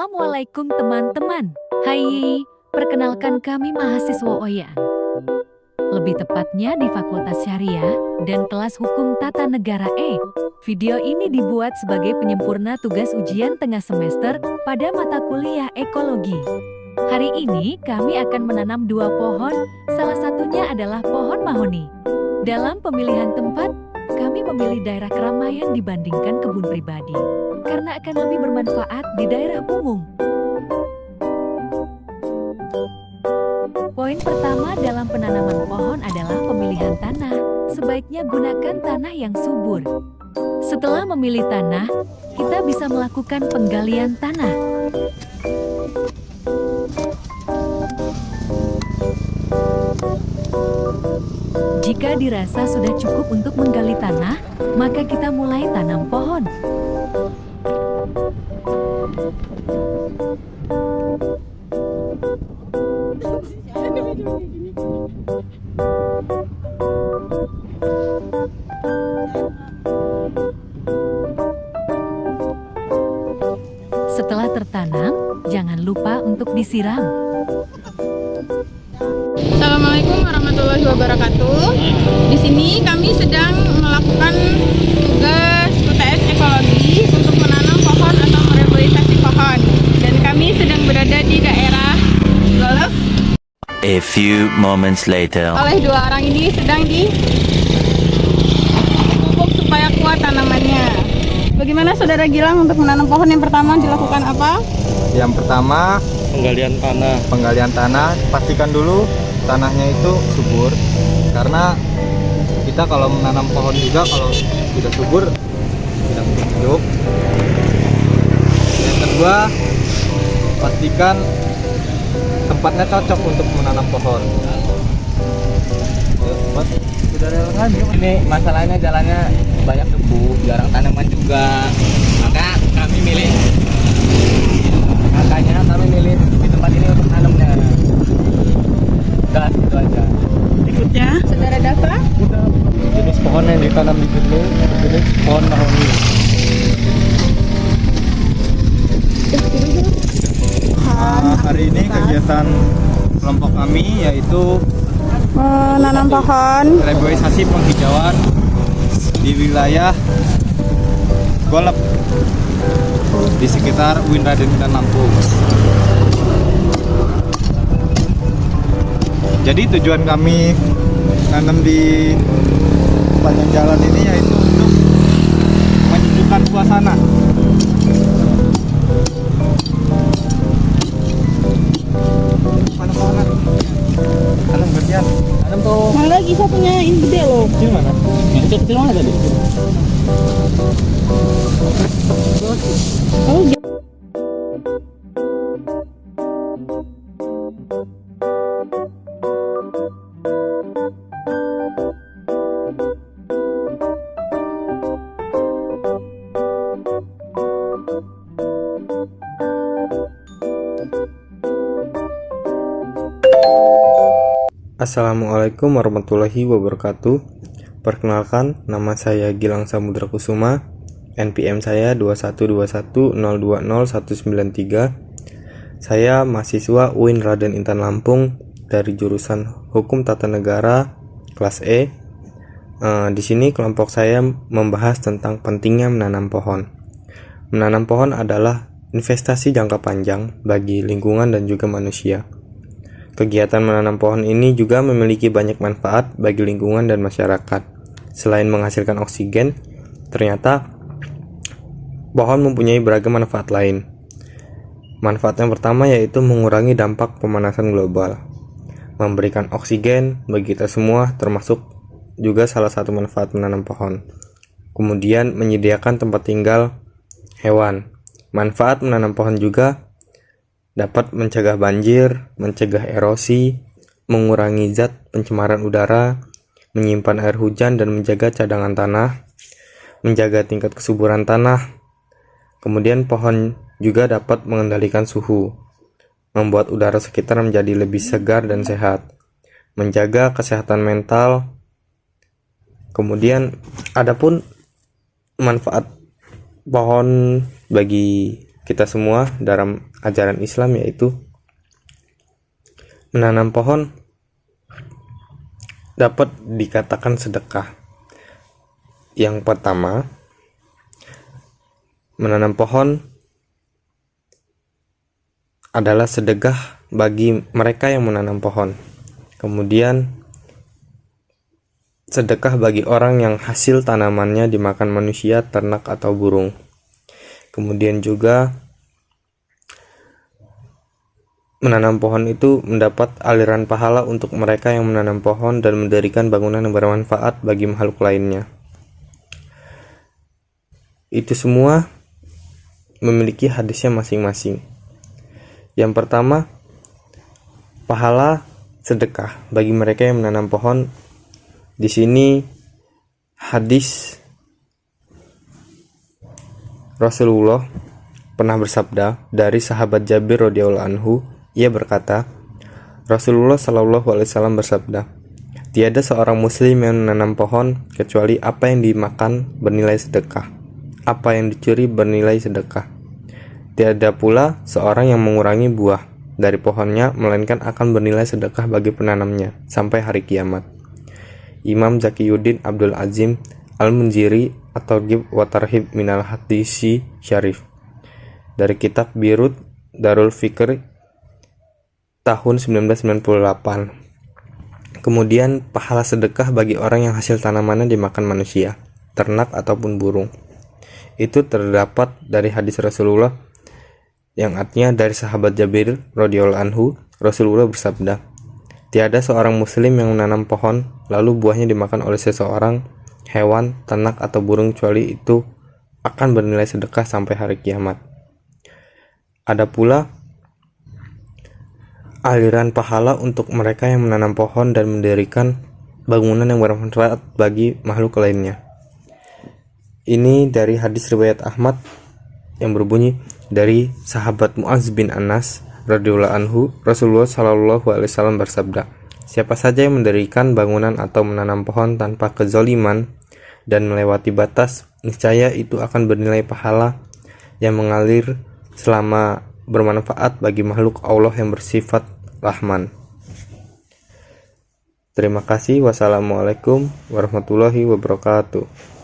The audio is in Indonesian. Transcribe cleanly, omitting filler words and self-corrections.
Assalamualaikum teman-teman. Hai, perkenalkan kami mahasiswa OYAN. Lebih tepatnya di Fakultas Syariah dan kelas Hukum Tata Negara E. Video ini dibuat sebagai penyempurna tugas ujian tengah semester pada mata kuliah ekologi. Hari ini kami akan menanam 2 pohon, salah satunya adalah pohon mahoni. Dalam pemilihan tempat, kami memilih daerah keramaian dibandingkan kebun pribadi, karena akan lebih bermanfaat di daerah umum. Poin pertama dalam penanaman pohon adalah pemilihan tanah. Sebaiknya gunakan tanah yang subur. Setelah memilih tanah, kita bisa melakukan penggalian tanah. Jika dirasa sudah cukup untuk menggali tanah, maka kita mulai tanam pohon. Setelah tertanam, jangan lupa untuk disiram. Assalamualaikum warahmatullahi wabarakatuh. Di sini kami sedang melakukan tugas UTS ekologi untuk menanam pohon atau mereboisasi pohon. Dan kami sedang berada di daerah Golf. A few moments later. Oleh 2 orang ini sedang dipupuk supaya kuat tanamannya. Bagaimana Saudara Gilang untuk menanam pohon yang pertama dilakukan apa? Yang pertama, penggalian tanah. Pastikan dulu tanahnya itu subur, karena kita kalau menanam pohon juga kalau tidak subur tidak mungkin hidup. Yang kedua, pastikan tempatnya cocok untuk menanam pohon. Ini masalahnya jalannya banyak debu, jarang tanaman juga. Makanya kami milih di tempat ini untuk tanamnya. Udah gitu aja. Berikutnya, Saudara Dava. Jenis pohon yang ditanam di sini jenis pohon mahoni. Hari ini kegiatan kelompok kami yaitu Menanam pohon. reboisasi penghijauan di wilayah Golep di sekitar UIN Raden Intan Lampung. Jadi tujuan kami nanam di sepanjang jalan ini yaitu untuk menyejukkan suasana. Mana pohonan? Tanam bagian. Tanam tuh. Mana lagi satunya ini gede loh. Kecil mana? Kecil mana tadi? Oh, Assalamualaikum warahmatullahi wabarakatuh. Perkenalkan, nama saya Gilang Samudra Kusuma. NPM saya 2121020193. Saya mahasiswa UIN Raden Intan Lampung dari jurusan Hukum Tata Negara kelas E. Di sini kelompok saya membahas tentang pentingnya menanam pohon. Menanam pohon adalah investasi jangka panjang bagi lingkungan dan juga manusia. Kegiatan menanam pohon ini juga memiliki banyak manfaat bagi lingkungan dan masyarakat. Selain menghasilkan oksigen, ternyata pohon mempunyai beragam manfaat lain. Manfaat yang pertama yaitu mengurangi dampak pemanasan global, memberikan oksigen bagi kita semua, termasuk juga salah satu manfaat menanam pohon. Kemudian menyediakan tempat tinggal hewan. Manfaat menanam pohon juga dapat mencegah banjir, mencegah erosi, mengurangi zat pencemaran udara, menyimpan air hujan dan menjaga cadangan tanah, menjaga tingkat kesuburan tanah. Kemudian pohon juga dapat mengendalikan suhu, membuat udara sekitar menjadi lebih segar dan sehat, menjaga kesehatan mental. Kemudian adapun manfaat pohon bagi kita semua ajaran Islam, yaitu menanam pohon dapat dikatakan sedekah. Yang pertama, menanam pohon adalah sedekah bagi mereka yang menanam pohon. Kemudian, sedekah bagi orang yang hasil tanamannya dimakan manusia, ternak, atau burung. Kemudian juga menanam pohon itu mendapat aliran pahala untuk mereka yang menanam pohon dan mendirikan bangunan yang bermanfaat bagi makhluk lainnya. Itu semua memiliki hadisnya masing-masing. Yang pertama, pahala sedekah bagi mereka yang menanam pohon. Di sini hadis Rasulullah pernah bersabda dari sahabat Jabir radhiyallahu anhu. Ia berkata, Rasulullah Shallallahu Alaihi Wasallam bersabda, tiada seorang muslim yang menanam pohon kecuali apa yang dimakan bernilai sedekah, apa yang dicuri bernilai sedekah. Tiada pula seorang yang mengurangi buah dari pohonnya, melainkan akan bernilai sedekah bagi penanamnya sampai hari kiamat. Imam Zakiyuddin Abdul Azim Al-Munziri atau Gib wa Tarhib Minal Hadisi Syarif, dari kitab Birut Darul Fikr tahun 1998. Kemudian pahala sedekah bagi orang yang hasil tanamannya dimakan manusia, ternak, ataupun burung. Itu terdapat dari hadis Rasulullah yang artinya dari sahabat Jabir radhiyallahu anhu, Rasulullah bersabda, tiada seorang muslim yang menanam pohon lalu buahnya dimakan oleh seseorang, hewan, ternak, atau burung kecuali itu akan bernilai sedekah sampai hari kiamat. Ada pula aliran pahala untuk mereka yang menanam pohon dan mendirikan bangunan yang bermanfaat bagi makhluk lainnya. Ini dari hadis riwayat Ahmad yang berbunyi, dari sahabat Mu'adz bin Anas radhiyallahu anhu, Rasulullah Shallallahu Alaihi Wasallam bersabda, siapa saja yang mendirikan bangunan atau menanam pohon tanpa kezaliman dan melewati batas, niscaya itu akan bernilai pahala yang mengalir selama bermanfaat bagi makhluk Allah yang bersifat Rahman. Terima kasih. Wassalamualaikum warahmatullahi wabarakatuh.